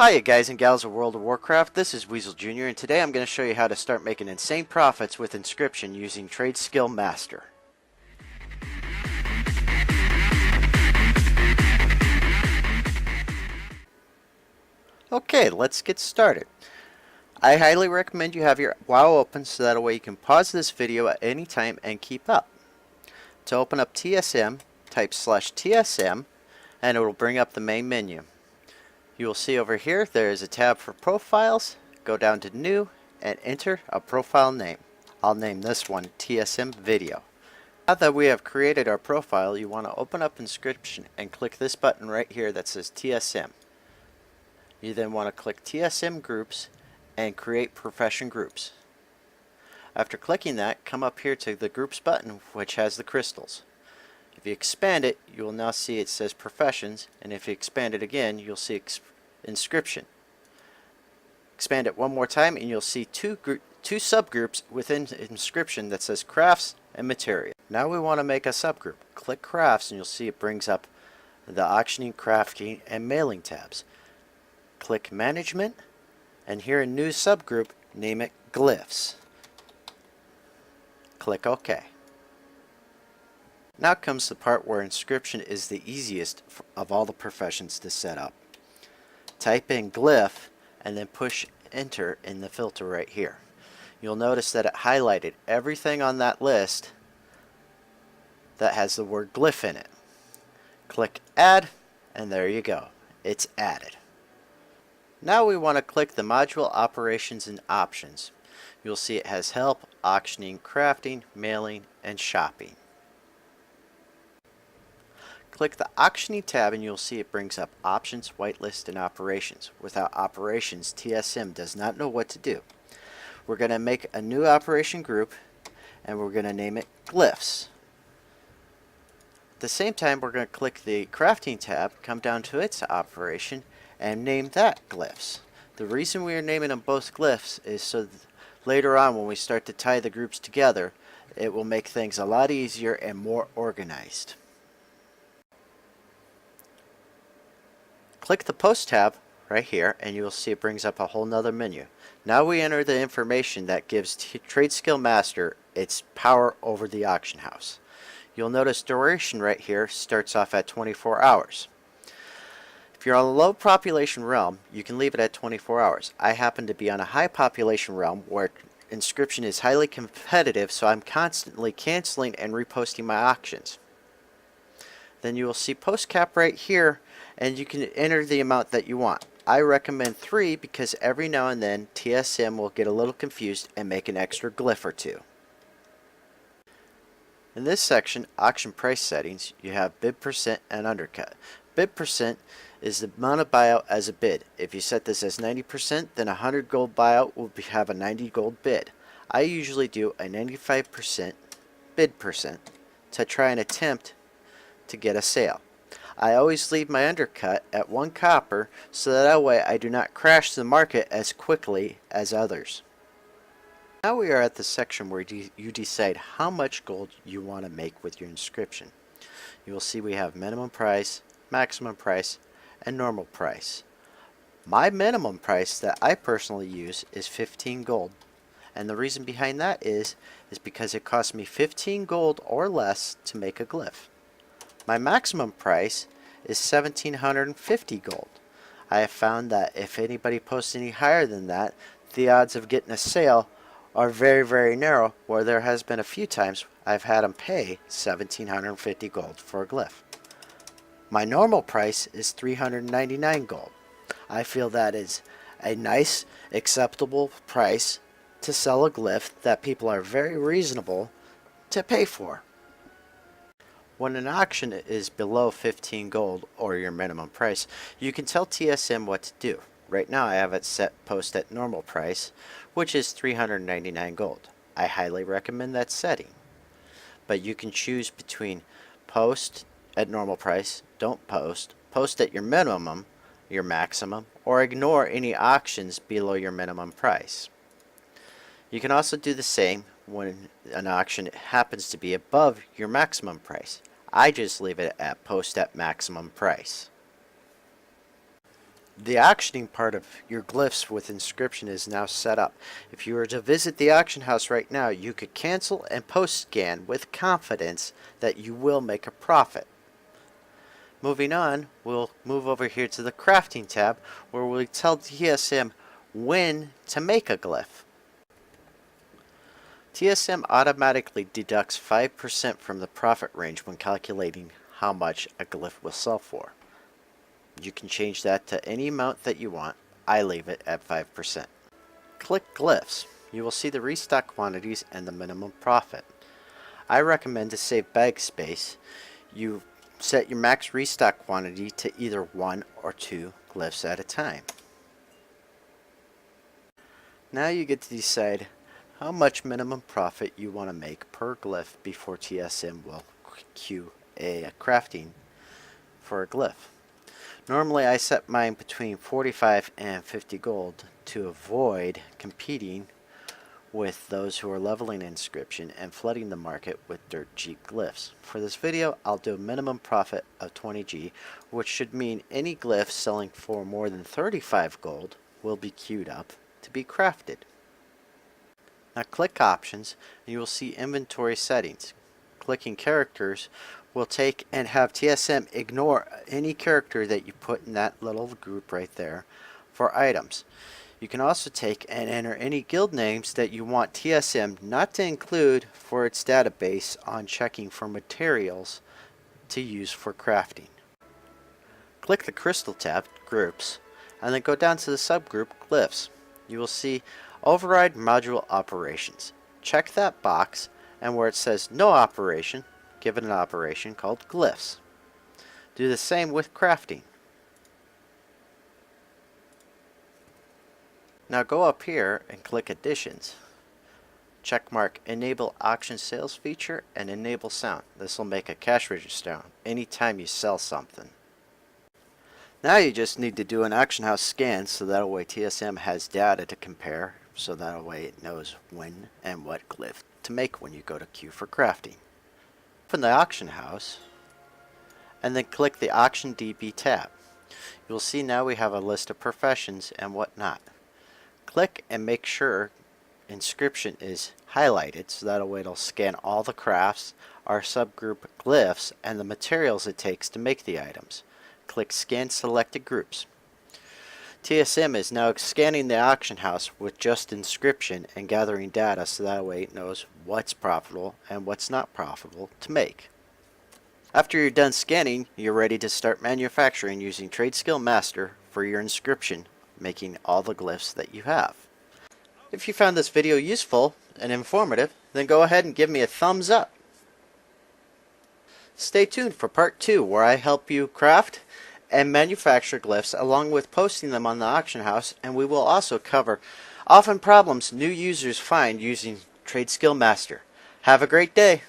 Hiya guys and gals of World of Warcraft, this is Wezeljr Jr. and today I'm going to show you how to start making insane profits with Inscription using Trade Skill Master. Okay, let's get started. I highly recommend you have your WoW open so that way you can pause this video at any time and keep up. To open up TSM, type /TSM and it will bring up the main menu. You will see over here there is a tab for profiles. Go down to new and enter a profile name. I'll name this one TSM Video. Now that we have created our profile, you want to open up Inscription and click this button right here that says TSM. You then want to click TSM Groups and create profession groups. After clicking that, come up here to the Groups button which has the crystals. If you expand it, you will now see it says Professions, and if you expand it again, you'll see Inscription. Expand it one more time and you'll see two subgroups within Inscription that says Crafts and Material. Now we want to make a subgroup. Click Crafts and you'll see it brings up the Auctioning, Crafting, and Mailing tabs. Click Management, and here in New Subgroup, name it Glyphs. Click OK. Now comes the part where Inscription is the easiest of all the professions to set up. Type in glyph and then push enter in the filter right here. You'll notice that it highlighted everything on that list that has the word glyph in it. Click add and there you go. It's added. Now we want to click the module operations and options. You'll see it has help, auctioning, crafting, mailing, and shopping. Click the Auctioning tab and you'll see it brings up Options, Whitelist, and Operations. Without Operations, TSM does not know what to do. We're going to make a new operation group and we're going to name it Glyphs. At the same time, we're going to click the Crafting tab, come down to its operation, and name that Glyphs. The reason we are naming them both Glyphs is so that later on when we start to tie the groups together, it will make things a lot easier and more organized. Click the Post tab right here and you will see it brings up a whole nother menu. Now we enter the information that gives Trade Skill Master its power over the auction house. You'll notice duration right here starts off at 24 hours. If you're on a low population realm, you can leave it at 24 hours. I happen to be on a high population realm where Inscription is highly competitive, so I'm constantly canceling and reposting my auctions. Then you will see post cap right here and you can enter the amount that you want. I recommend 3 because every now and then TSM will get a little confused and make an extra glyph or two. In this section, auction price settings, you have bid percent and undercut. Bid percent is the amount of buyout as a bid. If you set this as 90%, then a 100 gold buyout will have a 90 gold bid. I usually do a 95% bid percent to try and attempt to get a sale. I always leave my undercut at 1 copper so that way I do not crash the market as quickly as others. Now we are at the section where you decide how much gold you want to make with your Inscription. You will see we have minimum price, maximum price, and normal price. My minimum price that I personally use is 15 gold. And the reason behind that is because it costs me 15 gold or less to make a glyph. My maximum price is 1750 gold. I have found that if anybody posts any higher than that, the odds of getting a sale are very, very narrow, where there has been a few times I've had them pay 1750 gold for a glyph. My normal price is 399 gold. I feel that is a nice, acceptable price to sell a glyph that people are very reasonable to pay for. When an auction is below 15 gold or your minimum price, you can tell TSM what to do. Right now I have it set post at normal price, which is 399 gold. I highly recommend that setting. But you can choose between post at normal price, don't post, post at your minimum, your maximum, or ignore any auctions below your minimum price. You can also do the same when an auction happens to be above your maximum price. I just leave it at post at maximum price. The auctioning part of your glyphs with Inscription is now set up. If you were to visit the auction house right now, you could cancel and post scan with confidence that you will make a profit. Moving on, we'll move over here to the crafting tab where we tell TSM when to make a glyph. TSM automatically deducts 5% from the profit range when calculating how much a glyph will sell for. You can change that to any amount that you want. I leave it at 5%. Click Glyphs. You will see the restock quantities and the minimum profit. I recommend to save bag space. You set your max restock quantity to either 1 or 2 glyphs at a time. Now you get to decide how much minimum profit you want to make per glyph before TSM will queue a crafting for a glyph. Normally I set mine between 45 and 50 gold to avoid competing with those who are leveling Inscription and flooding the market with dirt cheap glyphs. For this video I'll do a minimum profit of 20G, which should mean any glyph selling for more than 35 gold will be queued up to be crafted. Now click Options and you will see Inventory Settings. Clicking Characters will take and have TSM ignore any character that you put in that little group right there for items. You can also take and enter any guild names that you want TSM not to include for its database on checking for materials to use for crafting. Click the Crystal tab, Groups, and then go down to the subgroup Glyphs. You will see Override Module Operations. Check that box, and where it says No Operation, give it an operation called Glyphs. Do the same with crafting. Now go up here and click Additions. Checkmark Enable Auction Sales Feature and Enable Sound. This will make a cash register anytime you sell something. Now you just need to do an auction house scan so that way TSM has data to compare, so that way it knows when and what glyph to make when you go to queue for crafting. Open the auction house and then click the Auction DB tab. You will see now we have a list of professions and whatnot. Click and make sure Inscription is highlighted so that way it'll scan all the crafts, our subgroup glyphs, and the materials it takes to make the items. Click Scan Selected Groups. TSM is now scanning the auction house with just Inscription and gathering data so that way it knows what's profitable and what's not profitable to make. After you're done scanning, you're ready to start manufacturing using Trade Skill Master for your Inscription, making all the glyphs that you have. If you found this video useful and informative, then go ahead and give me a thumbs up. Stay tuned for part 2 where I help you craft and manufacture glyphs along with posting them on the auction house, and we will also cover often problems new users find using Trade Skill Master. Have a great day.